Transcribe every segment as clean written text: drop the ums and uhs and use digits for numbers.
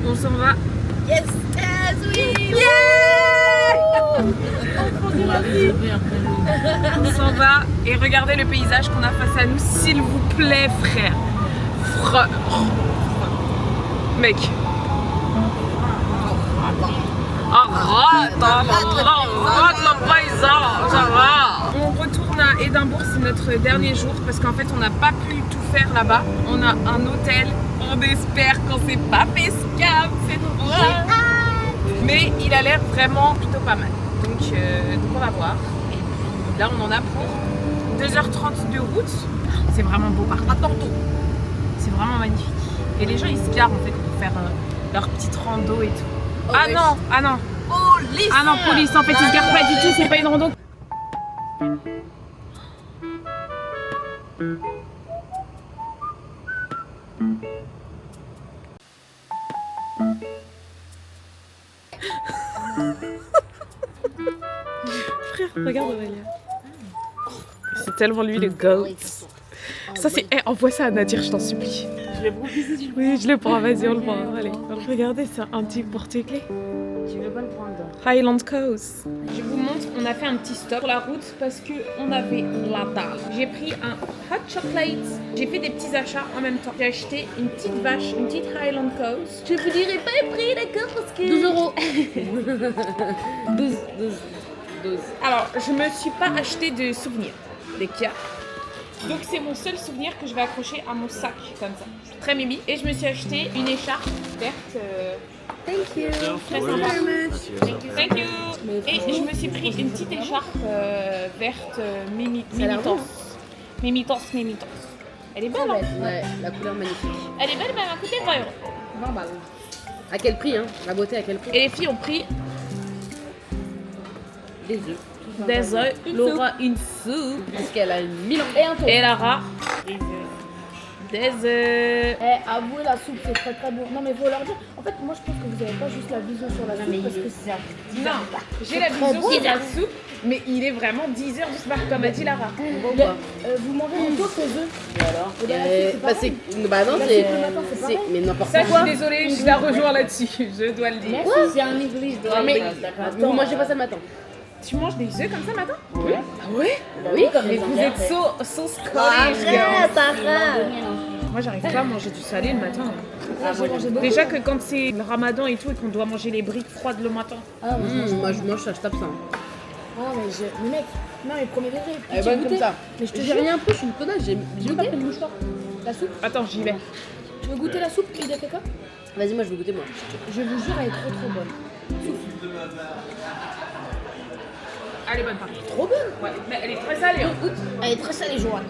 On s'en va. Yes, oui. On s'en va et regardez le paysage qu'on a face à nous, s'il vous plaît, frère. Mec. Arrête le paysage. On retourne à Édimbourg, c'est notre dernier jour parce qu'en fait on n'a pas pu tout faire là-bas. On a un hôtel, on espère qu'on s'est pas fait scam cette fois. Mais il a l'air vraiment plutôt pas mal. Donc on va voir. Et puis là on en a pour 2h30 de route. C'est vraiment beau par contre. C'est vraiment magnifique. Et les gens ils se garent en fait pour faire leur petite rando et tout. Oh, Ah non, ah non. Police. Ah non, police, en fait ils se garent pas du tout, c'est pas une rando. Frère, regarde Aurélia. C'est tellement lui le goat. Ça c'est... Eh, envoie ça à Nadir, je t'en supplie. Je le prends ici, tu le prends. Oui, je le prends, vas-y, on le prend. Allez, regardez, c'est un petit porte-clés. Tu veux pas le prendre? Highland Coast. Je vous montre, on a fait un petit stop sur la route parce qu'on avait la dalle. J'ai pris un hot chocolate. J'ai fait des petits achats en même temps. J'ai acheté une petite vache, une petite Highland Coast. Je vous dirai pas le prix, d'accord? Parce que... 12 €. 12. Alors, je me suis pas acheté de souvenirs des Kia. Donc c'est mon seul souvenir que je vais accrocher à mon sac comme ça. Très mimi. Et je me suis acheté une écharpe verte. Thank you. Très sympa. Thank you. Et je me suis pris une petite écharpe verte Mimitos. Mimitos. Elle est belle, hein? Ouais, la couleur magnifique. Elle est belle, mais elle m'a coûté 20 €. Normal. À quel prix, hein? La beauté, à quel prix? Et les filles ont pris Des œufs. des œufs. Laura une soupe. Parce qu'elle a 1000 ans. Et un tour. Et Lara des œufs. Avouez, la soupe, c'est très très bon. Non, mais faut leur dire. En fait, moi, je pense que vous avez pas juste la vision sur la soupe parce que c'est... Non, j'ai la vision sur la soupe, mais il est vraiment 10 h du soir, comme a dit Lara. Vous mangez le tour, ces œufs. Et alors? Et bah, c'est Bah non, La c'est... soupe le matin, c'est pareil. Mais n'importe Ça, je quoi. suis désolée, je la rejoins là-dessus, je dois le dire. C'est un English de Mais vous mangez pas ça le matin? Tu manges des œufs comme ça matin? Oui. Ah ouais? Oui, comme Mais les vous Anglais. êtes so Scottish, girl. arrête. Moi, j'arrive pas à manger du salé le matin. J'ai mangé beaucoup. Déjà que quand c'est le ramadan et tout et qu'on doit manger les briques froides le matin. Ah, moi, je mange. Moi je mange ça, je tape ça. Ah, mais mec, non, mais premier degré. Elle est bonne comme ça. Mais je te J'ai jure. rien un peu, je suis une connasse, j'ai même pas pris le mouchoir. La soupe. Attends, j'y vais. Tu veux goûter la soupe qu'il a fait quoi? Vas-y, moi je vais goûter moi. Je vous jure, elle est trop trop bonne. Elle est bonne par contre. Trop bonne. Ouais, mais elle est très salée. Hein. Elle est très salée, Joanne.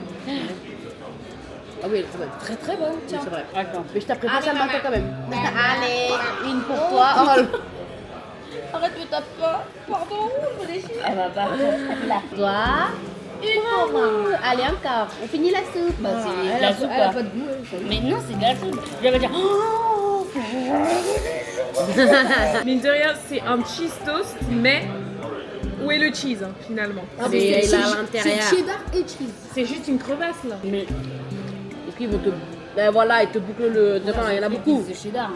Ah oui, elle est très bonne. Très très bonne, tiens. C'est vrai. Mais je t'apprête pas ça le matin quand même. Allez, une pour toi. Arrête de taper pas. Pardon, je me déchire. Elle va pas. Là. Toi. Une pour moi. Allez encore. On finit la soupe. Bah, c'est la la soupe. Elle a pas de goût. Mais non, c'est de la soupe. Je vais dire. Oh. Mine de rien, c'est un cheese toast, mais où est le cheese hein, finalement? Ah, Mais mais il a à c'est l'intérieur. cheddar et cheese. C'est juste une crevasse là. Mais. Et puis ils vont te. Ben voilà, ils te bouclent le. Enfin, il y en a beaucoup. C'est cheddar.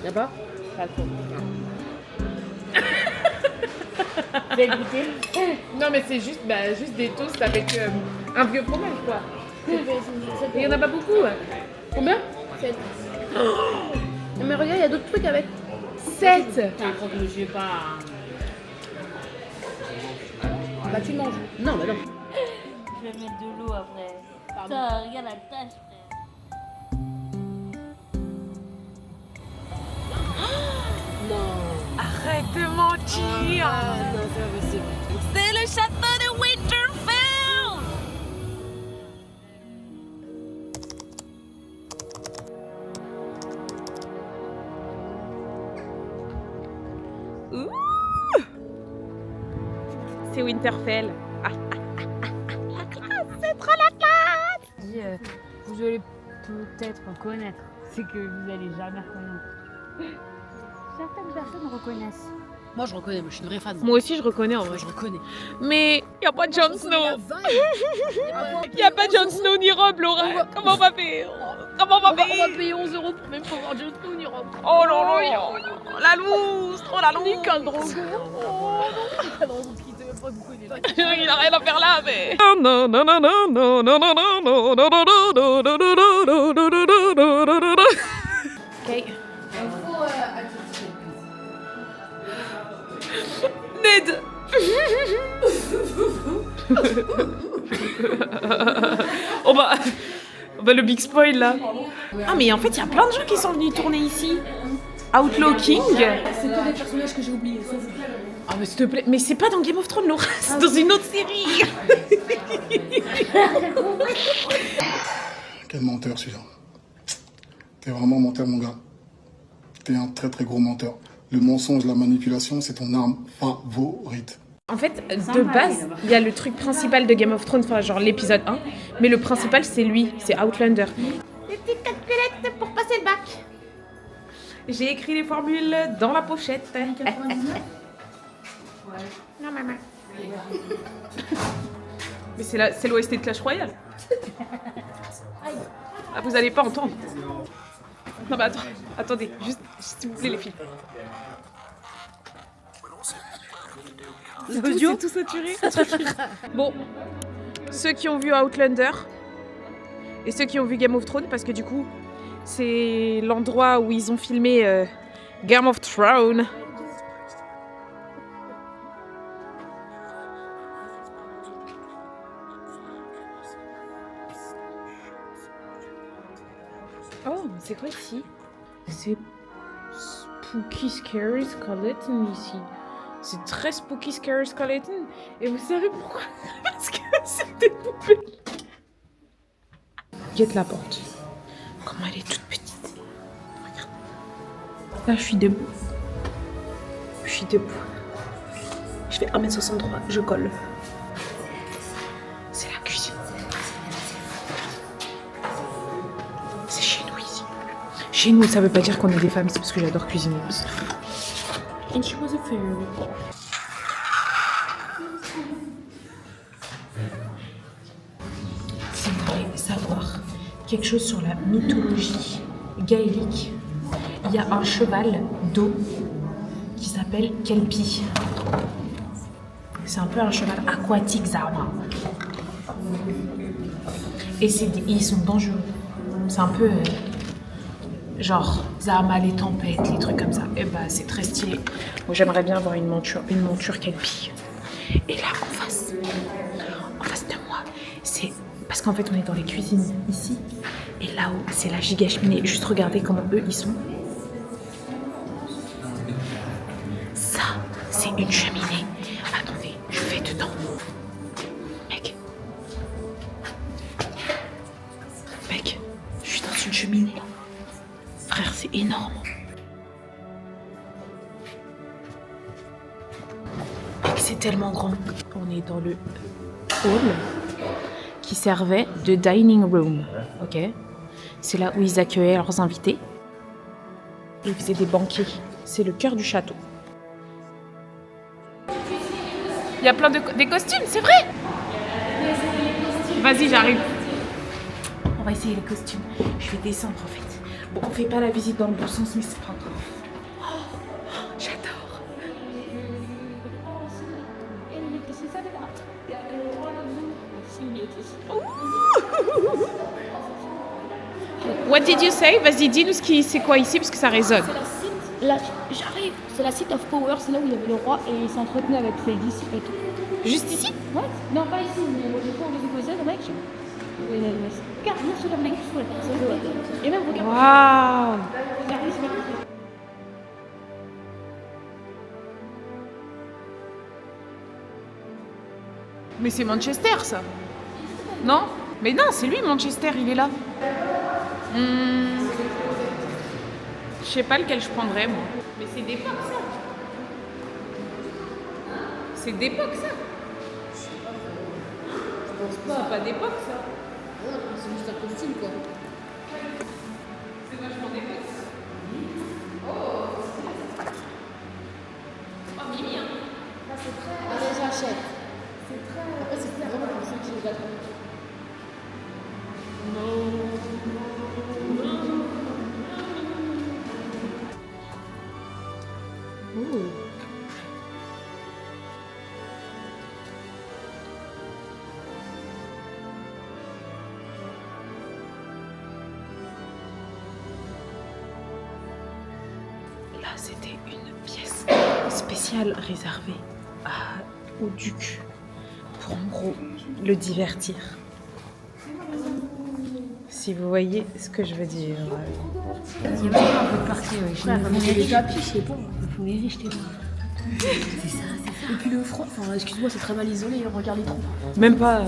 Y'a pas? Pas trop. Fais goûter. Non mais c'est juste, juste des toasts avec un vieux fromage quoi. Et il y en a pas beaucoup. Ouais. Combien? 7. Non, mais regarde, il y a d'autres trucs avec. 7. Faut que je sais pas. Bah tu manges. Non, bah non. Je vais mettre de l'eau après. Putain, regarde la tâche, frère. Non. Arrête de mentir. Non, c'est pas possible. C'est le château de Winterfell. Ouh. C'est Winterfell. La classe, c'est trop la classe. Dis, vous allez peut-être reconnaître. C'est que vous allez jamais reconnaître. Certaines personnes reconnaissent. Moi, je reconnais, moi, je suis une vraie fan. Moi aussi je reconnais en vrai. Je reconnais. Mais y a pas Jon Snow. Y a pas Jon Snow ni Rob Laura. Comment on va faire? Comment on va On payer? va payer 11 € pour même pour voir Jon Snow, on ira. Oh non, la loose, trop la loose. Nickel Drogo. Oh non, Nickel Drogo qui sait même pas d'où il est là. Il a rien à faire là, mais. Ok. Ned. Oh bah le big spoil là. Ah mais en fait il y a plein de gens qui sont venus tourner ici. Outlaw King. C'est pas des personnages que j'ai oubliés, sauf vous. Ah mais s'il te plaît, mais c'est pas dans Game of Thrones Laura, c'est dans une autre série. Quel menteur celui-là. T'es vraiment menteur mon gars. T'es un très très gros menteur. Le mensonge, la manipulation, c'est ton arme favorite. En fait, de base, il y a le truc principal de Game of Thrones, enfin genre l'épisode 1, mais le principal c'est lui, c'est Outlander. Des petites calculettes pour passer le bac. J'ai écrit les formules dans la pochette. 99. Non maman. Mais c'est l'OST de Clash Royale. Ah, vous allez pas entendre. Non mais attendez, juste s'il vous plaît les filles. L'audio C'est tout saturé. Bon, ceux qui ont vu Outlander et ceux qui ont vu Game of Thrones, parce que du coup, c'est l'endroit où ils ont filmé Game of Thrones. Oh, c'est quoi ici? C'est Spooky Scary Skeleton ici. C'est très Spooky Scary Skeleton. Et vous savez pourquoi? Parce que c'est des poupées. Guette la porte. Comment elle est toute petite. Regarde. Là, je suis debout. Je suis debout. Je fais 1m63. Je colle. C'est la cuisine. C'est chez nous ici. Chez nous, ça veut pas dire qu'on est des femmes, c'est parce que j'adore cuisiner. And she was a fairy. Si vous voulez savoir quelque chose sur la mythologie gaélique, il y a un cheval d'eau qui s'appelle Kelpie. C'est un peu un cheval aquatique, Zama. Et ils sont dangereux. C'est un peu genre Zama, les tempêtes, les trucs comme ça. Et bah c'est très stylé. Moi j'aimerais bien avoir une monture Kelpie. Et là en face de moi, c'est parce qu'en fait on est dans les cuisines ici. Et là-haut c'est la giga cheminée. Juste regardez comment eux ils sont. Ça c'est une cheminée. Attendez, je vais dedans. Mec, je suis dans une cheminée. Frère, c'est énorme. Mec, c'est tellement grand. On est dans le hall qui servait de dining room. Ok. C'est là où ils accueillaient leurs invités. Et ils faisaient des banquets. C'est le cœur du château. Il y a plein des costumes, c'est vrai. Vas-y, j'arrive. On va essayer les costumes. Je vais descendre en fait. Bon, on fait pas la visite dans le bon sens, mais c'est pas grave. Oh, j'adore. What did you say? Vas-y, dis-nous c'est quoi ici, parce que ça résonne. J'arrive. C'est la Seat of Power, c'est là où il y avait le roi et il s'entretenait avec Lady et tout. Juste ici? Ouais. Non, pas ici, mais moi j'ai pas envie de poser le mec. Regarde, bien sur la blague, sur la personne. Et même, regarde. Waouh! Regarde, c'est magnifique. Mais c'est Manchester, ça. Non? Mais non, c'est lui, Manchester, il est là. Je sais pas lequel je prendrais, moi. Mais c'est d'époque, ça. C'est d'époque, ça. C'est pas d'époque, ça. C'est juste un costume, quoi. C'est vachement d'époque. Allez, j'achète. Après, c'est vraiment comme ça que je les attends. Là, c'était une pièce spéciale réservée au duc pour en gros le divertir. Si vous voyez ce que je veux dire. Il y a un peu de partie, les tapis, je sais pas. Il faut les riches, c'est ça. Et puis le froid, enfin, excuse-moi, c'est très mal isolé, regarde les trous. Même pas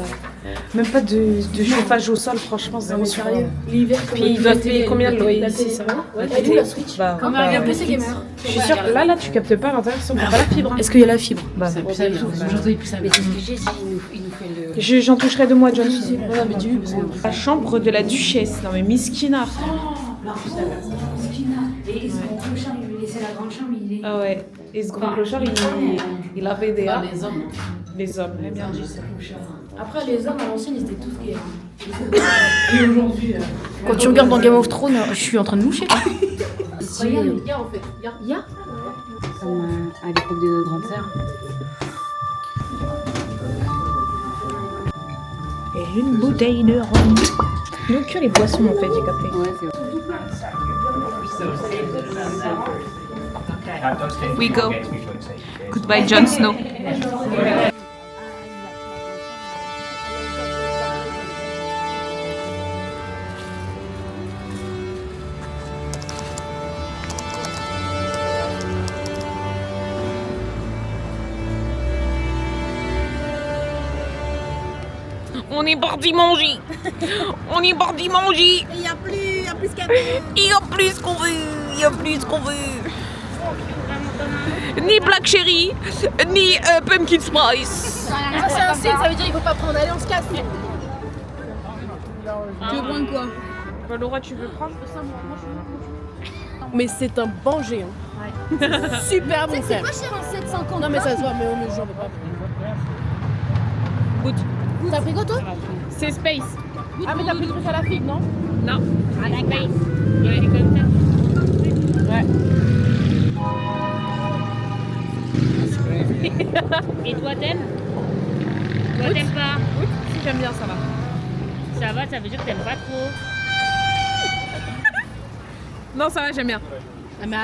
de chauffage au sol, franchement, c'est Sérieux. L'hiver, puis ils doivent payer combien de loyer ici, ça va? Elle est où la Switch? Comme un PC gamer. Je suis sûre, là, tu captes pas à l'intérieur, on n'a pas la fibre. Est-ce qu'il y a la fibre? C'est plus ça, mais Aujourd'hui, plus ça. Mais j'ai dit, il nous fait le... J'en toucherai 2 mois, John. ouais, mais dis-lui, parce que... La chambre de la duchesse. Non mais Miskina. Et ce grand clochard, il lui laissait la grande chambre, il est... Ah ouais. Et ce grand clochard, il avait des... les hommes. Les hommes, eh bien dit. Après, les hommes à l'ancienne, ils étaient tous gays. Et aujourd'hui. Quand tu regardes dans Game of Thrones, je suis en train de moucher. Regarde, il y a en fait. Il y a Comme à l'époque de notre grande sœur. Et une bouteille de rhum. Donc que les boissons en fait, j'ai capté. Ouais, c'est vrai. We go. Goodbye Jon Snow. On est parti manger. On est parti manger. Il y a plus qu'à Il y a plus qu'on veut. Il y a plus qu'on veut. Ni Black Cherry, ni Pumpkin Spice. Ça c'est un signe, ça veut dire qu'il faut pas prendre. Allez, on se casse. Tu veux prendre quoi? Laura, tu veux prendre? Mais c'est un bon géant. Super bon C'est frère. pas cher en 750. Non mais ça se voit, mais on ne j'en veux pas. Goûte. T'as pris quoi toi? C'est Space. Ah mais t'as pris le truc à la figue, non? Non. Ah, la Space. Il y a des comme ça. Ouais. Et toi, t'aimes? Toi, t'aimes pas? Oui, si j'aime bien, ça va. Ça va, ça veut dire que t'aimes pas trop. Non, ça va, j'aime bien. Ah mais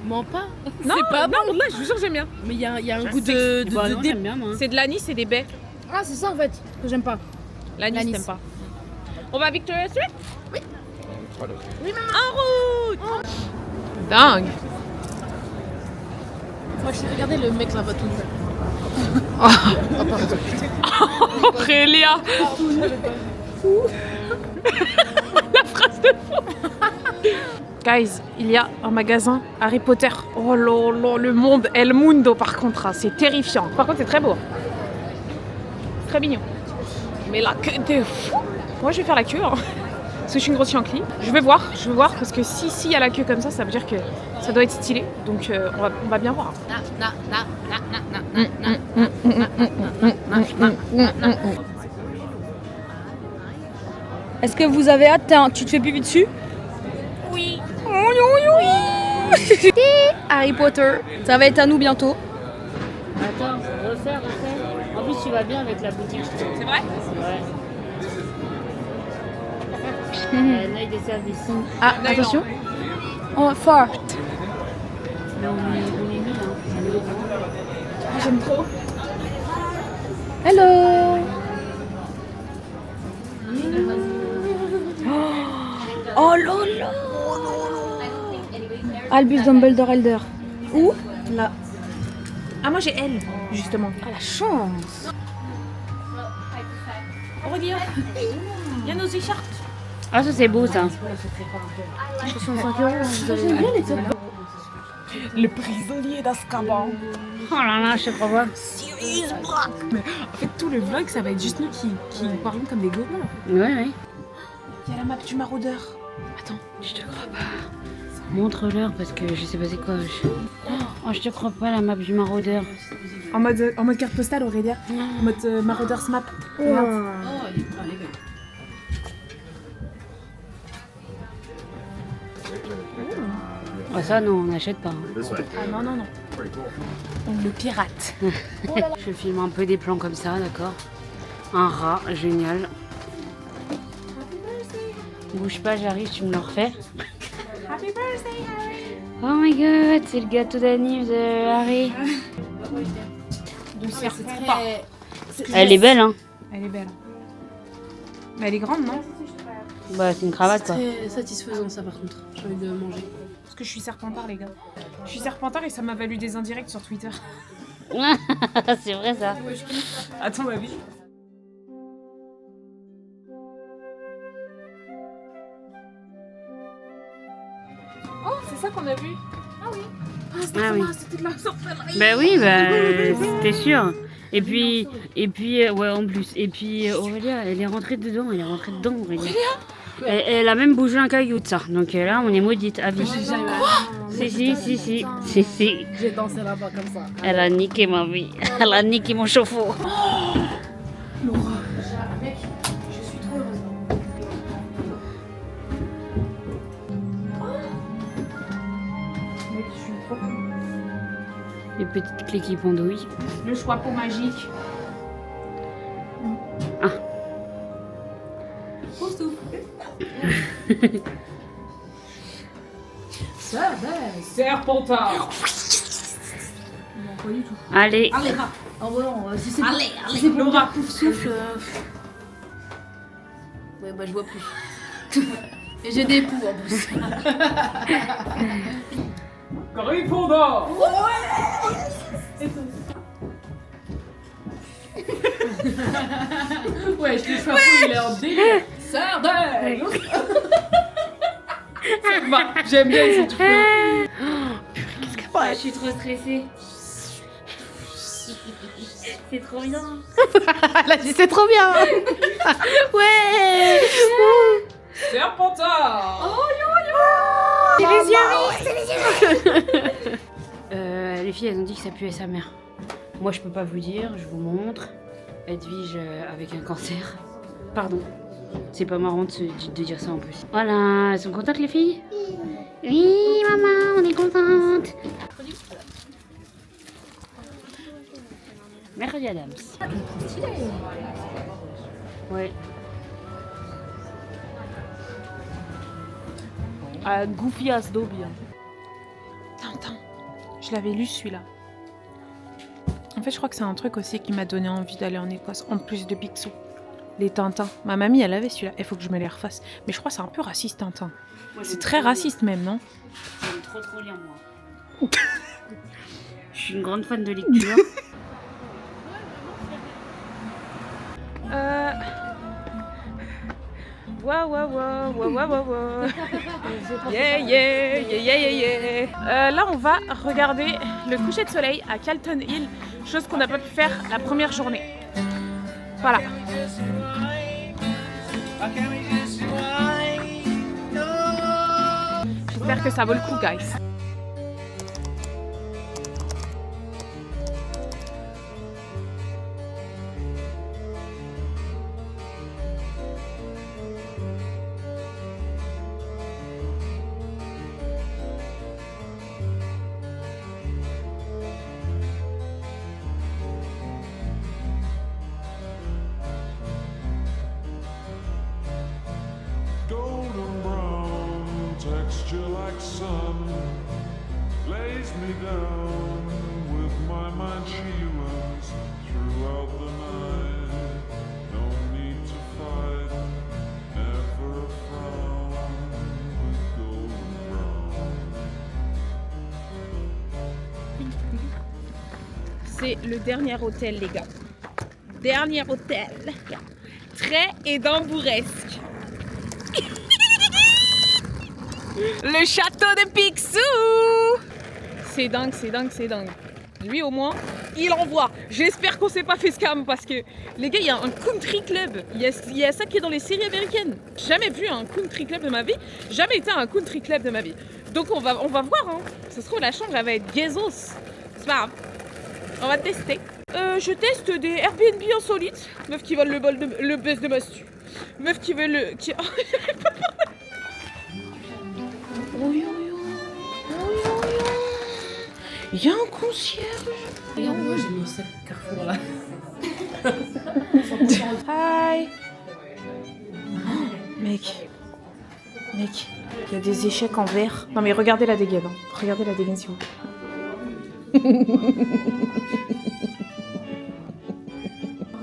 mens pas. Non, C'est pas non, là, je vous jure, j'aime bien. Mais il y a un goût de J'aime bien, moi. C'est de l'anis et des baies. Ah c'est ça en fait que j'aime pas. L'anis, t'aimes pas. On va à Victoria Street? Oui. Oui, maman. En route. Dingue. Moi je sais regarder le mec là-bas tout nu. Aurélia. La phrase de fou. Guys, il y a un magasin Harry Potter. Oh là là, le monde El Mundo par contre, hein, c'est terrifiant. Par contre, c'est très beau. Très mignon. Mais la queue de fou. Moi, je vais faire la queue. Hein. Parce que je suis une grosse chanclie. Je vais voir parce que si y a la queue comme ça veut dire que ça doit être stylé. Donc on va bien voir. Est-ce que vous avez hâte? Tu te fais pipi dessus? Oui. Harry Potter, ça va être à nous bientôt. Attends, refaire. En plus, tu vas bien avec la boutique, je trouve. C'est vrai? Ouais. Un œil de service. Ah, attention. Oh, fort. Mais on est mis là. J'aime trop. Hello. Oh là là. Albus Dumbledore Elder. Où? Là. Ah, moi j'ai elle, justement. Ah, la chance. Regarde. Il y a nos écharpes. Ah, ça c'est beau ça. 65 €. J'aime bien les têtes. Le prisonnier d'Azkaban. Oh là là, je te crois pas. Sirius Black. En fait, tout le vlog, ça va être juste nous qui parlons comme des gobelins. Ouais. Il y a la map du maraudeur. Attends, je te crois pas. Montre-leur parce que je sais pas c'est quoi. Oh, je te crois pas la map du maraudeur. En mode carte postale, Aurélia. En mode maraudeurs map. Ah ça non, on n'achète pas. Ah non. On le pirate. Je filme un peu des plans comme ça, d'accord. Un rat, génial. Bouge pas, j'arrive, tu me le refais. Happy birthday, Harry. Oh my god, c'est le gâteau d'anniv de Harry. Elle est belle, hein. Elle est belle. Mais elle est grande, non? Bah, c'est une cravate, quoi. C'est très satisfaisant, ça, par contre. J'ai envie de manger. Parce que je suis Serpentard, les gars. Je suis Serpentard et ça m'a valu des indirects sur Twitter. C'est vrai, ça. Attends, ma vie. Oh, c'est ça qu'on a vu? Ah oui. Ah oui. C'était de la sorcellerie. Bah oui, c'était sûr. Et puis, ouais, en plus. Et puis, Aurélia, elle est rentrée dedans, Aurélia. Elle a même bougé un caillou de ça. Donc là, on est maudite, à vie. Si. J'ai dansé là-bas comme ça. Elle a niqué ma vie. Elle a niqué mon chauffe-eau. Les petites clés qui pendouillent. Le choix pour magique. Ah. Serpentard. Non, pas du tout. Allez. Allez, va. Oh non, si c'est Allez. si c'est pour Laura. dire pouf souffle. Ouais, bah, je vois plus. Et j'ai des poux en plus. Gryffondor. Ouais, je te chapeau, il est en délire. Sardelle. Bah, j'aime bien si tu peux. Ouais, je suis trop stressée. C'est trop bien. Elle a dit c'est trop bien. Ouais. Serpentard. Les filles, elles ont dit que ça puait sa mère. Moi, je peux pas vous dire, je vous montre. Edwige avec un cancer. Pardon. C'est pas marrant de dire ça en plus. Voilà, elles sont contentes les filles? Oui, maman, on est contentes. Mercredi Adams. Ouais. Goofy as Dobby. Tintin. Je l'avais lu celui-là. En fait, je crois que c'est un truc aussi qui m'a donné envie d'aller en Écosse, en plus de Picsou. Les Tintins. Ma mamie, elle avait celui-là. Il faut que je me les refasse. Mais je crois que c'est un peu raciste, Tintin. C'est très raciste même, non? J'aime trop lire, moi. Je suis une grande fan de lecture. Là, on va regarder le coucher de soleil à Calton Hill, chose qu'on n'a pas pu faire la première journée. Voilà. J'espère que ça vaut le coup, guys. Golden brown texture like sun lays me down with my mind she runs throughout the night. No need to fight, never a frown with golden brown. C'est le dernier hôtel, les gars. Dernier hôtel. Très édambouresque. Le château de Picsou. C'est dingue, c'est dingue, c'est dingue. Lui au moins, il envoie. J'espère qu'on s'est pas fait scam parce que les gars, il y a un country club. Il y a ça qui est dans les séries américaines. Jamais vu un country club de ma vie. Jamais été à un country club de ma vie. Donc on va voir. Hein. Ça se trouve la chambre elle va être gazos. C'est pas grave. On va tester. Je teste des Airbnb insolites. Meuf qui veulent le buzz de Mastu. Meuf qui veut le... Qui... Il y a un concierge. Regarde, moi j'ai mon sac Carrefour là. Hi. Mec, il y a des échecs en verre. Non mais regardez la dégaine. Hein. Regardez la dégaine s'il vous plaît.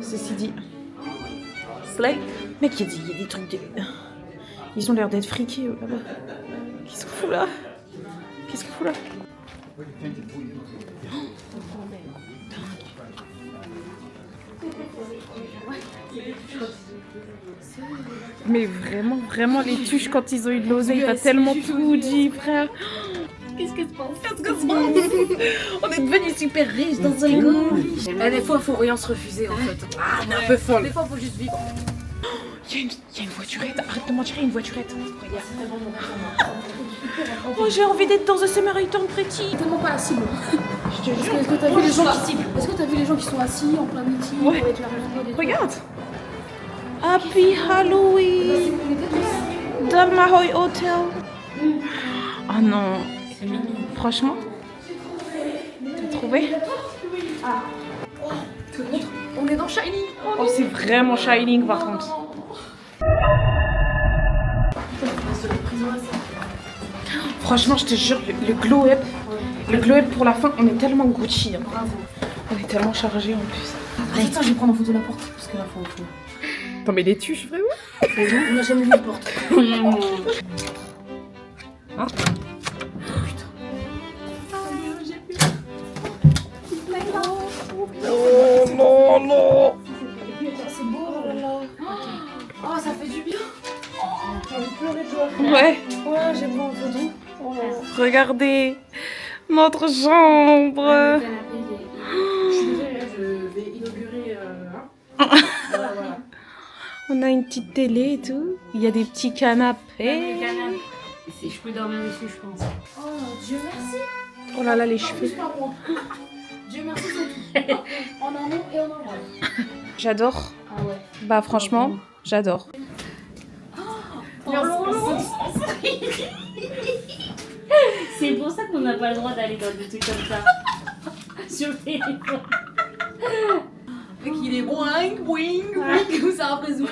Ceci dit, Slay. Mec, il y a des trucs de... Ils ont l'air d'être friqués là-bas. Qu'est-ce qu'on fout là? Qu'est-ce qu'on fout là? Mais vraiment les tuches quand ils ont eu de l'oseille, t'as tellement tout dit, frère. Qu'est-ce que tu penses? On est devenus super riches dans un coup. Des fois, faut rien se refuser en fait. Ah, on est un peu folle. Des fois, faut juste vivre. Il y a une voiturette, arrête de mentir, il y a une voiturette. Regarde. Oh, j'ai envie d'être dans The Summer I Turned Pretty. Tellement pas la cible. Je te jure. Est-ce que t'as vu les gens qui Est-ce que t'as vu les gens qui sont assis en plein meeting Ouais. avec leur iPod et tout? Regarde. Happy Halloween. Dans Mahoy Hotel. Oh non. Franchement. T'as trouvé? On est dans Shining. Oh, c'est vraiment Shining par contre. Franchement, je te jure, le glow-up. Le glow-up pour la fin, on est tellement Gucci. Hein. On est tellement chargé en plus. Attends, je vais prendre en photo la porte parce que là, faut. Attends, mais les tuches, vraiment? On n'a jamais vu de porte. Hein? Oh non, non. C'est beau, oh là là. Oh, ça fait du bien. Ouais, Ouais, j'ai pris en photo. Oh là là. regardez notre chambre. Je vais inaugurer. On a une petite télé et tout. Il y a des petits canapés. Je peux dormir dessus, je pense. Oh, Dieu merci. Oh là là, les cheveux. Pas moi. Dieu merci, c'est tout. En amont et en aval. J'adore. Ah ouais. Bah franchement, j'adore. C'est pour ça qu'on n'a pas le droit d'aller dans des trucs comme ça. Sur le téléphone. Mec, il est boing, boing, boing. Comme ça après zoom.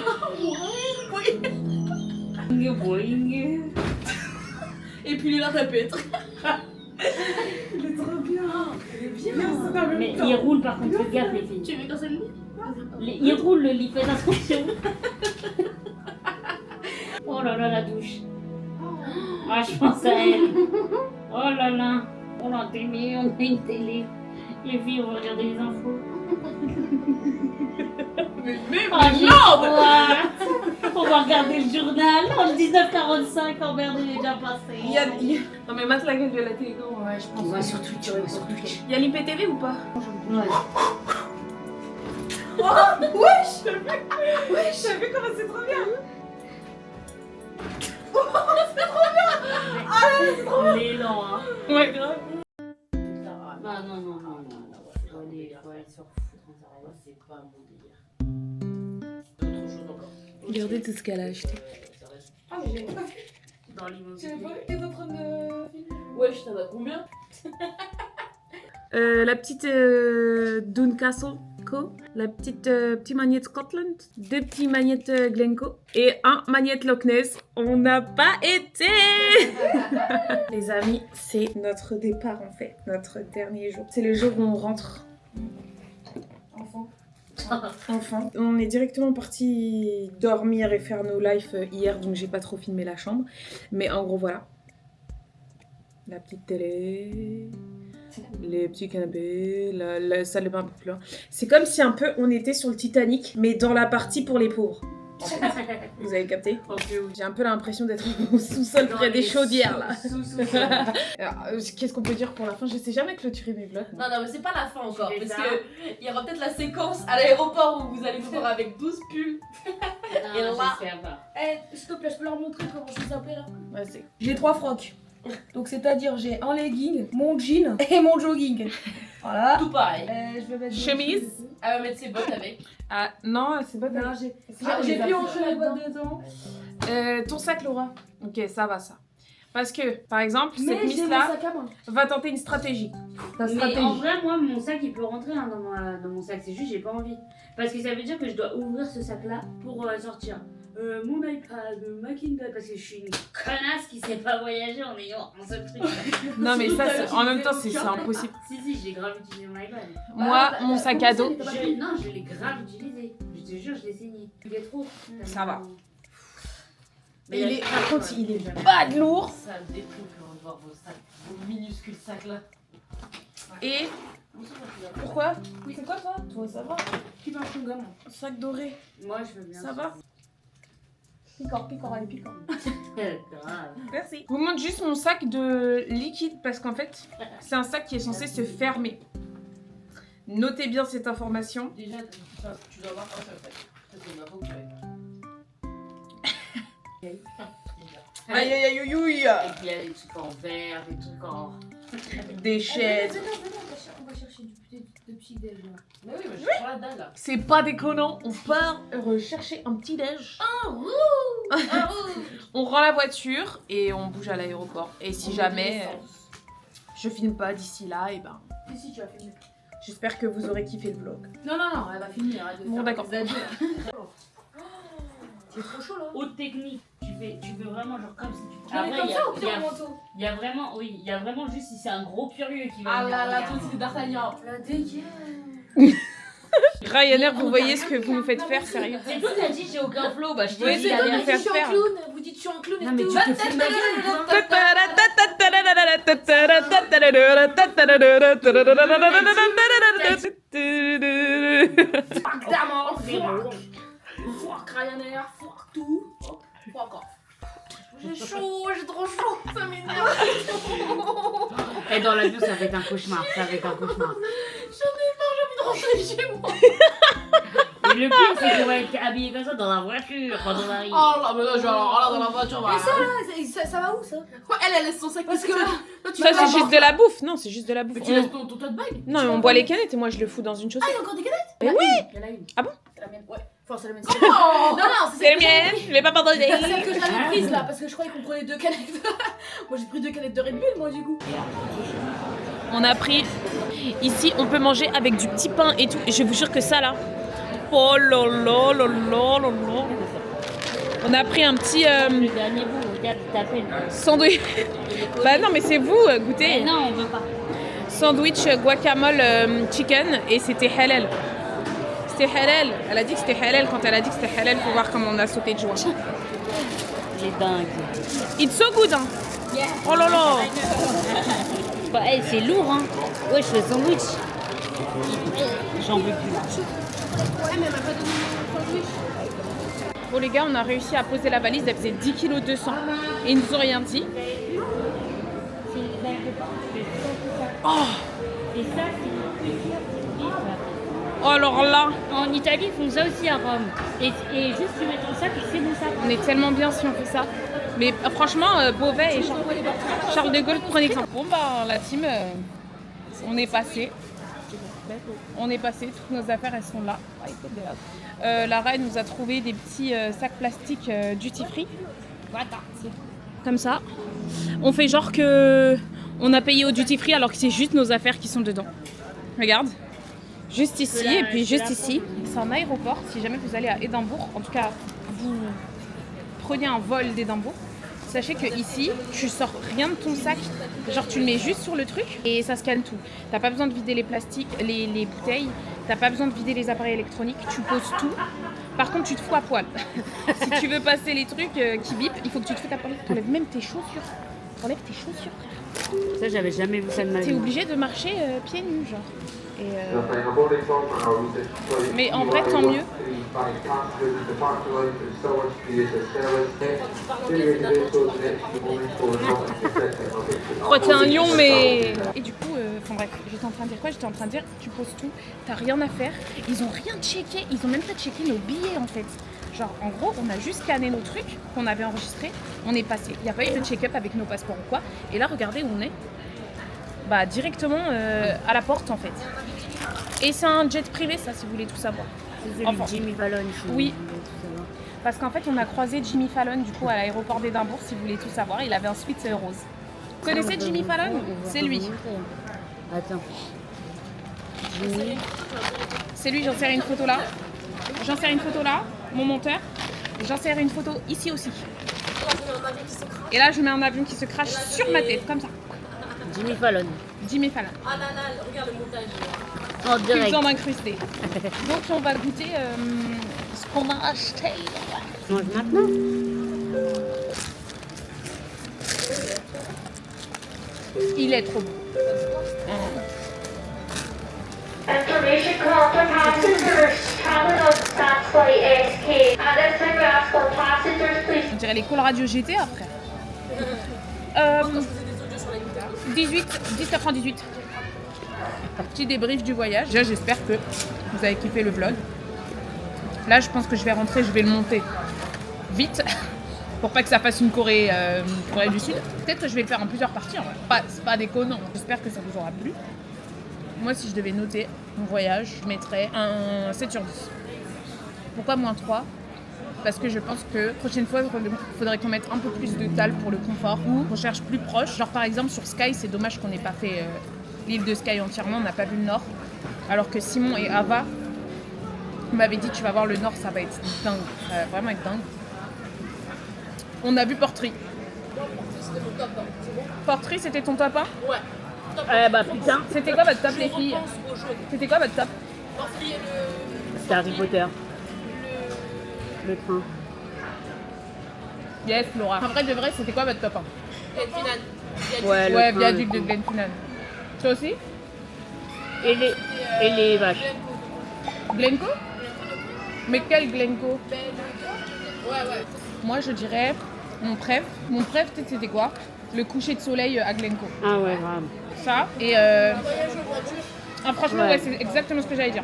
Boing. Et puis il est là, répète. Il est trop bien. Il est bien. Mais il roule par contre, faites gaffe les filles. Tu veux casser le lit? Il roule le lit, faites attention. Oh là là, la douche. Ah, je pense à elle. Oh là là. On a télé, on a une télé. Les filles, on va regarder les infos. Mais Ah, j'ai froid. On va regarder le journal. En 1945, en merde, il est déjà passé. Non mais mate la gueule de la télé. Ouais, je pense. On va sur Twitch, on va sur Twitch. Il y a l'IPTV ou pas? Ouais. Wesh, t'as vu comment c'est trop bien? L'élan, hein. Ouais, grave. Ah non, non, non, non. Faut aller se refoutre. C'est pas mon délire. Autre chose encore. Regardez tout ce qu'elle a acheté. Ah, mais j'ai pas vu. Dans l'immobilier. Tu l'as pas vu? T'es en train de filmer? Wesh, t'en as combien? La petite Dune Castle Co, la petite magnette Scotland, 2 petits magnettes Glencoe et un magnette Loch Ness. On n'a pas été. Les amis, c'est notre départ en fait, notre dernier jour. C'est le jour où on rentre. Enfin, on est directement parti dormir et faire nos lives hier, donc j'ai pas trop filmé la chambre. Mais en gros, voilà. La petite télé, les petits canapés, la salle de bain un peu plus loin. C'est comme si un peu on était sur le Titanic, mais dans la partie pour les pauvres. Vous avez capté? J'ai un peu l'impression d'être au sous-sol près des chaudières là. Alors, qu'est-ce qu'on peut dire pour la fin? Je sais jamais clôturer mes vlogs. Non, non, mais c'est pas la fin encore. C'est Parce ça. que il y aura peut-être la séquence à l'aéroport où vous allez nous voir avec 12 pulls. Et là- j'espère pas. Eh, s'il te plaît, je peux leur montrer comment je suis sapée là? Ouais, c'est... J'ai 3 frocs. Donc c'est-à-dire j'ai un legging, mon jean et mon jogging. Voilà. Tout pareil. Je vais mettre des- Chemise. Elle va mettre ses bottes avec. Ah non, c'est pas Non, bien. j'ai pioché les boîtes dedans. Ton sac, Laura. Ok, ça va ça. Parce que, par exemple, cette Mais j'ai mon Miss-là sac à main. va tenter une stratégie. Ta Mais stratégie. en vrai, moi, mon sac, il peut rentrer hein, dans mon sac. C'est juste, j'ai pas envie. Parce que ça veut dire que je dois ouvrir ce sac-là pour sortir mon iPad, ma Kindle. Parce que je suis une connasse qui sait pas voyager en ayant un seul truc. Non, mais ça, en même temps, c'est impossible. Si, j'ai grave utilisé mon iPad. Moi, mon sac à dos. Non, je l'ai grave utilisé. Je te jure, je l'ai saigné. Il est trop. Ça va. Mais Il est, par contre, il est pas de lourd. Ça me déprime de revoir vos sacs, vos minuscules sacs là. Et pourquoi? C'est quoi toi? Toi, ça va? Qui marche ton gamin? Sac doré. Moi, je veux bien. Ça va? Piquant, allez, piquant. Grave. Merci. Je vous montre juste mon sac de liquide parce qu'en fait, c'est un sac qui est censé se fermer. Notez bien cette information. Déjà, tu dois avoir un seul sac. C'est une info que tu vas Aïe aïe aïe aïe aïe. Et puis il y a des trucs en verre, des trucs en. Des chaises. On va chercher du petit déj là. Mais oui, mais je prends la dalle là. C'est pas déconnant, on part rechercher un petit déj. On rend la voiture et on bouge à l'aéroport. Et si jamais je filme pas d'ici là, et ben Si, tu vas filmer. j'espère que vous aurez kiffé le vlog. Non, elle va filmer, arrête de Bon, faire d'accord. des adieux. C'est trop chaud là. Haute technique. Tu veux vraiment genre comme si tu. Tu mets comme ça ou il y a- bien en manteau? Il y a vraiment, oui, il y a vraiment juste si c'est un gros curieux qui va. Ah venir là là, regarder. toi c'est d'Artagnan. La dégueulasse. Ryanair, vous voyez ce que vous nous faites faire, sérieux. C'est tout, t'as dit j'ai aucun flow, bah je te Oui, dis c'est allez, nous allez. faire Je suis faire. un clown, vous dites je suis un clown et Non mais tout. tu te fous de ma gueule, Fuck Damon, fuck Ryanair, fuck tout. Fuck encore. J'ai chaud, j'ai trop chaud, ça m'énerve. Et dans l'avion ça va être un cauchemar, ça va être un cauchemar. J'en ai marre, j'ai envie de rentrer chez moi. Et le pire c'est qu'on va être habillés comme ça dans la voiture quand on arrive. Oh là, mais là, je vais alors là dans la voiture. Mais ça là, ça va où ça? Elle laisse son sac parce que là, tu Ça, c'est juste de la bouffe. Non, c'est juste de la bouffe. Mais tu laisses ton tote bag. Non, mais on boit les canettes et moi je le fous dans une chaussette. Ah, il y a encore des canettes? Mais oui. Il y en a une. Ah bon? C'est la mienne, ouais. Enfin, c'est la mienne. Oh Non, C'est la mienne, je vais pas pardonner. C'est celle que j'avais prise là, parce que je croyais qu'on prenait 2 canettes. Moi j'ai pris 2 canettes de Red Bull, moi du coup. On a pris. Ici, on peut manger avec du petit pain et tout. Et je vous jure que ça là. Oh là là là là là là. On a pris un petit Le dernier bout, regarde, t'appelles. sandwich. Bah non, mais c'est vous, goûtez. Non, on veut pas. Sandwich guacamole chicken et c'était halal. C'était halal. Elle a dit que c'était halal. Quand elle a dit que c'était halal, faut voir comment on a sauté de joie. Il est dingue. It's so good, hein. Oh là là. Bah, hey, c'est lourd, hein. Ouais, je fais sandwich. J'en veux plus. Bon les gars, on a réussi à poser la valise. Elle faisait 10 kg 200 et ils nous ont rien dit. Oh, Et ça, c'est le pire. oh alors là, En Italie, ils font ça aussi à Rome. Et juste, tu mets ton sac et c'est mon sac. on est tellement bien si on fait ça. Mais franchement, Beauvais et Charles de Gaulle, prenez exemple. Bon bah la team, on est passé. On est passé, toutes nos affaires elles sont là. Lara elle nous a trouvé des petits sacs plastiques duty free. Voilà, c'est comme ça. On fait genre que on a payé au duty free alors que c'est juste nos affaires qui sont dedans. Regarde, juste ici et puis juste ici. C'est un aéroport. Si jamais vous allez à Édimbourg, en tout cas vous prenez un vol d'Édimbourg. Sachez que ici, tu sors rien de ton sac, genre tu le mets juste sur le truc et ça scanne tout. T'as pas besoin de vider les plastiques, les bouteilles, t'as pas besoin de vider les appareils électroniques, tu poses tout. Par contre, tu te fous à poil. Si tu veux passer les trucs qui bipent, il faut que tu te foutes à poil. T'enlèves même tes chaussures. T'enlèves tes chaussures, frère. Ça, j'avais jamais vu ça de ma T'es vie. obligé de marcher pieds nus, genre. Et mais en vrai, tant mieux. Je crois que c'est un lion, mais... Et du coup, enfin bref, j'étais en train de dire quoi? J'étais en train de dire, tu poses tout, t'as rien à faire. Ils ont rien checké, ils ont même pas checké nos billets en fait. Genre, en gros, on a juste scanné nos trucs qu'on avait enregistrés, on est passé. Il n'y a pas eu de check-up avec nos passeports ou quoi. Et là, regardez où on est. Bah, directement à la porte en fait. Et c'est un jet privé, ça, si vous voulez tout savoir. C'est celui Enfin. de Jimmy Fallon. Oui. Parce qu'en fait, on a croisé Jimmy Fallon du coup à l'aéroport d'Édimbourg, si vous voulez tout savoir. Il avait un sweat rose. Vous connaissez Jimmy Fallon? C'est lui. Attends. Jimmy. C'est lui, j'insère une photo là. J'insère une photo là, mon monteur. J'insère une photo ici aussi. Et là, je mets un avion qui se crache sur ma tête, comme ça. Jimmy Fallon. Jimmy Fallon. Ah là là, regarde le montage. En Plus direct. besoin d'incruster. Donc, on va goûter ce qu'on a acheté. Mange maintenant. Il est trop bon. Information call for passengers traveling on SAS flight ASK. At this time, we ask all passengers, please. On dirait l'école radio GTA, frère. 10h18. Petit débrief du voyage. Déjà, j'espère que vous avez kiffé le vlog. Là, je pense que je vais rentrer, je vais le monter vite pour pas que ça fasse une Corée du Sud. Peut-être que je vais le faire en plusieurs parties. En vrai. C'est pas déconnant. J'espère que ça vous aura plu. Moi, si je devais noter mon voyage, je mettrais un 7 sur 10. Pourquoi moins 3 ? Parce que je pense que prochaine fois, il faudrait qu'on mette un peu plus de tal pour le confort ou qu'on cherche plus proche. Genre par exemple sur Sky, c'est dommage qu'on n'ait pas fait l'île de Sky entièrement, on n'a pas vu le nord. Alors que Simon et Ava m'avaient dit tu vas voir le nord, ça va être dingue, ça va vraiment être dingue. On a vu Portree. Portree, c'était ton top 1 ? Ouais. Bah putain, C'était quoi votre top les filles ? C'était quoi votre top ? c'est Harry Potter. Le train. Yes, Laura. En vrai de vrai, c'était quoi votre top 1 Ouais, le Ouais, train, Viaduc le de train. Glenfinnan. Toi aussi ? Et les vaches. Glencoe ? Mais quel Glencoe ? Moi, je dirais mon préf. Mon préf, peut-être c'était quoi ? Le coucher de soleil à Glencoe. Ah ouais, grave. Ça, et franchement, Ouais. ouais, c'est exactement ce que j'allais dire.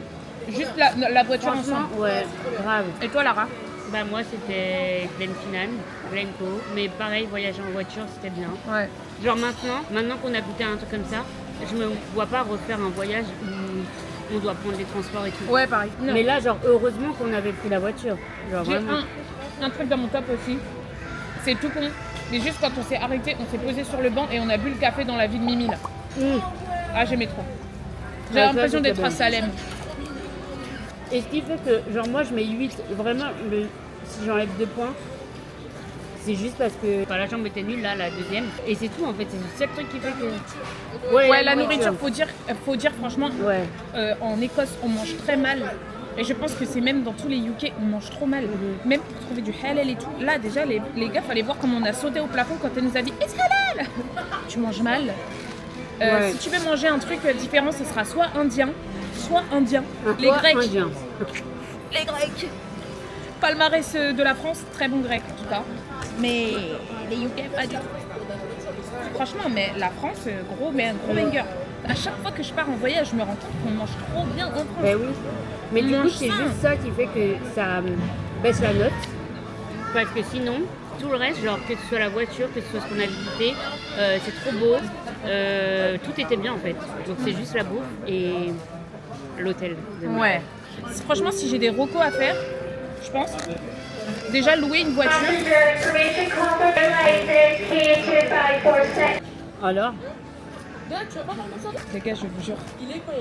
Juste la voiture ensemble. Franchement, ouais, grave. Et toi, Lara ? Bah moi c'était Glenfinnan, Glencoe, mais pareil, voyager en voiture c'était bien. Ouais. Genre maintenant qu'on a goûté un truc comme ça, je me vois pas refaire un voyage où on doit prendre les transports et tout. Ouais, pareil. Non. Mais là, genre, heureusement qu'on avait pris la voiture. Genre, J'ai vraiment. un truc dans mon top aussi. C'est tout con. Mais juste quand on s'est arrêté, on s'est posé sur le banc et on a bu le café dans la vie de Mimi là. Ah, j'aimais trop. J'ai Ouais, l'impression ça, d'être c'était à bon. Salem. Et ce qui fait que, genre, moi, je mets 8. Vraiment, si j'enlève 2 points, c'est juste parce que. Enfin, la chambre était nulle là, la deuxième. Et c'est tout en fait, c'est le seul truc qui fait que... Ouais, la nourriture, faut dire franchement, Ouais. en Écosse, on mange très mal. Et je pense que c'est même dans tous les UK, on mange trop mal. Même pour trouver du halal et tout. Là, déjà, les gars, fallait voir comment on a sauté au plafond quand elle nous a dit « It's halal !» Tu manges mal. Ouais. Si tu veux manger un truc différent, ce sera soit indien, soit indien. Les Toi, Grecs. indien. Les Grecs. Palmarès de la France, très bon grec en tout cas. Mais les UK, pas du tout. Franchement, mais la France, gros banger. À chaque fois que je pars en voyage, je me rends compte qu'on mange trop bien en France. Ben oui. Mais du On coup, mange c'est sain. juste ça qui fait que ça baisse la note. Parce que sinon, tout le reste, genre que ce soit la voiture, que ce soit ce qu'on a visité, c'est trop beau. Tout était bien en fait. Donc c'est juste la bouffe et l'hôtel. Ouais. Franchement, si j'ai des recos à faire, je pense, déjà louer une voiture. Passenger information call for flight ASK 2546. Alors, Les gars, je vous jure. Il est con.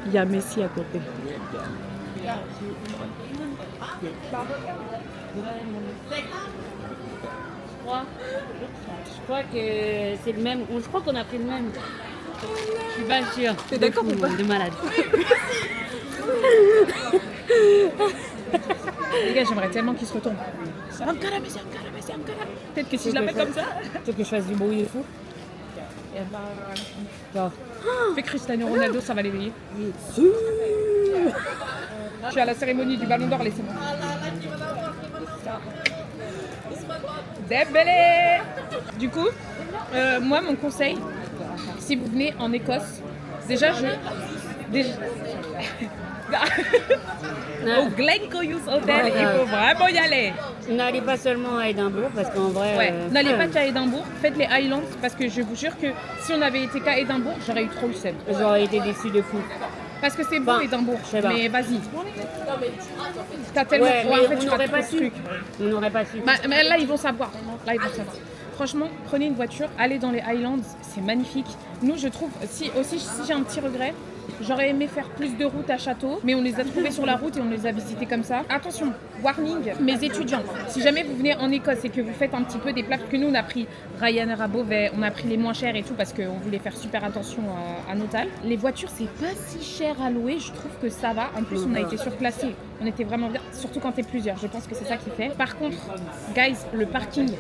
Il y a Messi à côté. Je crois que c'est le même. Je crois qu'on a pris le même. Je suis pas sûre. T'es d'accord ou pas? De malade. Les gars, j'aimerais tellement qu'ils se retournent. Ankara, Messi, Ankara, Messi, Ankara. Peut-être que si je l'appelle comme ça. tu veux que je fasse du bruit de fou? Genre, Fais Cristiano Ronaldo, ça va l'éveiller. Je suis à la cérémonie du Ballon d'Or, laissez-moi. Débélé. Du coup, moi, mon conseil, si vous venez en Écosse, au Glencoe Youth Hotel, il faut vraiment y aller. n'allez pas seulement à Édimbourg parce qu'en vrai. Ouais, n'allez pas qu'à Édimbourg, faites les Highlands parce que je vous jure que si on avait été qu'à Édimbourg, j'aurais eu trop le seum. J'aurais été déçue de fou. Parce que c'est beau Enfin, Édimbourg, je sais pas. mais vas-y. T'as tellement Ouais, en mais fait, on tu n'aurait rates pas trop de su. trucs. On n'aurait pas su. Bah, mais là, ils vont savoir. Là, ils vont savoir. Franchement, prenez une voiture, allez dans les Highlands, c'est magnifique. Nous, je trouve, si j'ai un petit regret, j'aurais aimé faire plus de routes à Château, mais on les a trouvées sur la route et on les a visitées comme ça. Attention, warning, mes étudiants, si jamais vous venez en Écosse et que vous faites un petit peu des places, que nous, on a pris Ryanair à Beauvais, on a pris les moins chers et tout parce qu'on voulait faire super attention à nos tales. Les voitures, c'est pas si cher à louer, je trouve que ça va. En plus, on a été surclassés, on était vraiment bien, surtout quand t'es plusieurs, je pense que c'est ça qui fait. Par contre, guys, le parking,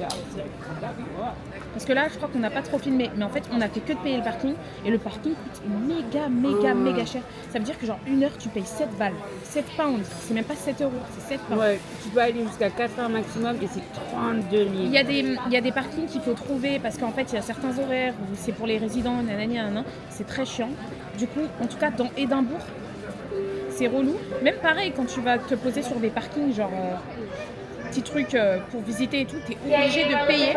parce que là, je crois qu'on n'a pas trop filmé, mais en fait, on a fait que de payer le parking et le parking coûte méga cher. Ça veut dire que genre 1 heure, tu payes 7 balles, 7 pounds, c'est même pas 7 euros, c'est 7 pounds. Ouais, tu peux aller jusqu'à 4 heures maximum et c'est 32 livres. Il y a des parkings qu'il faut trouver parce qu'en fait, il y a certains horaires où c'est pour les résidents, nanana, c'est très chiant. Du coup, en tout cas, dans Édimbourg, c'est relou. Même pareil, quand tu vas te poser sur des parkings, genre petit truc pour visiter et tout, t'es obligé de payer.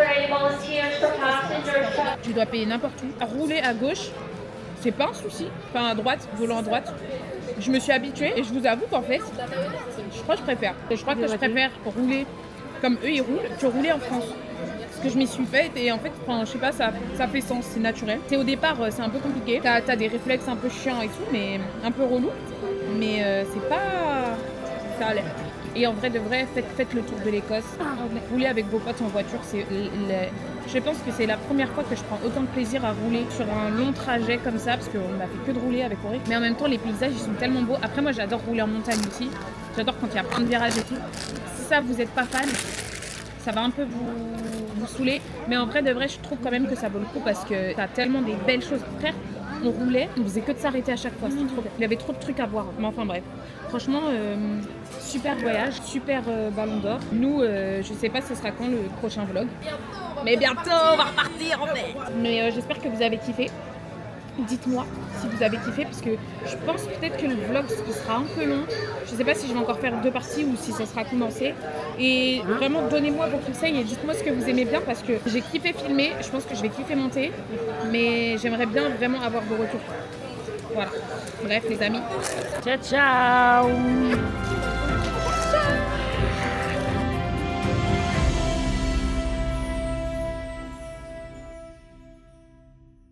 Tu dois payer n'importe où. Rouler à gauche, c'est pas un souci. Enfin, à droite, volant à droite. Je me suis habituée et je vous avoue qu'en fait, je crois que je préfère. Je crois que je préfère rouler comme eux ils roulent que rouler en France. Parce que je m'y suis faite et en fait, enfin, je sais pas, ça fait sens, c'est naturel. Au départ, c'est un peu compliqué. T'as des réflexes un peu chiants et tout, mais un peu relou. Mais c'est pas... ça a l'air. Et en vrai de vrai, faites le tour de l'Écosse. Rouler avec vos potes en voiture, je pense que c'est la première fois que je prends autant de plaisir à rouler sur un long trajet comme ça, parce qu'on n'a fait que de rouler avec Auric. Mais en même temps, les paysages, ils sont tellement beaux. Après, moi, j'adore rouler en montagne aussi. J'adore quand il y a plein de virages et tout. Si ça, vous n'êtes pas fan, ça va un peu vous saouler. Mais en vrai de vrai, je trouve quand même que ça vaut le coup parce que t'as tellement des belles choses. Frère, on roulait, on faisait que de s'arrêter à chaque fois. C'était trop bien. Il y avait trop de trucs à voir. Mais enfin bref. Franchement, super voyage, super ballon d'or. Nous, je sais pas ce sera quand le prochain vlog. Mais bientôt, on va repartir en fait. Mais j'espère que vous avez kiffé. Dites-moi si vous avez kiffé parce que je pense peut-être que le vlog il sera un peu long. Je sais pas si je vais encore faire 2 parties ou si ça sera condensé. Et vraiment donnez-moi vos conseils et dites-moi ce que vous aimez bien parce que j'ai kiffé filmer, je pense que je vais kiffer monter. Mais j'aimerais bien vraiment avoir vos retours. Voilà. Bref les amis. Ciao ciao.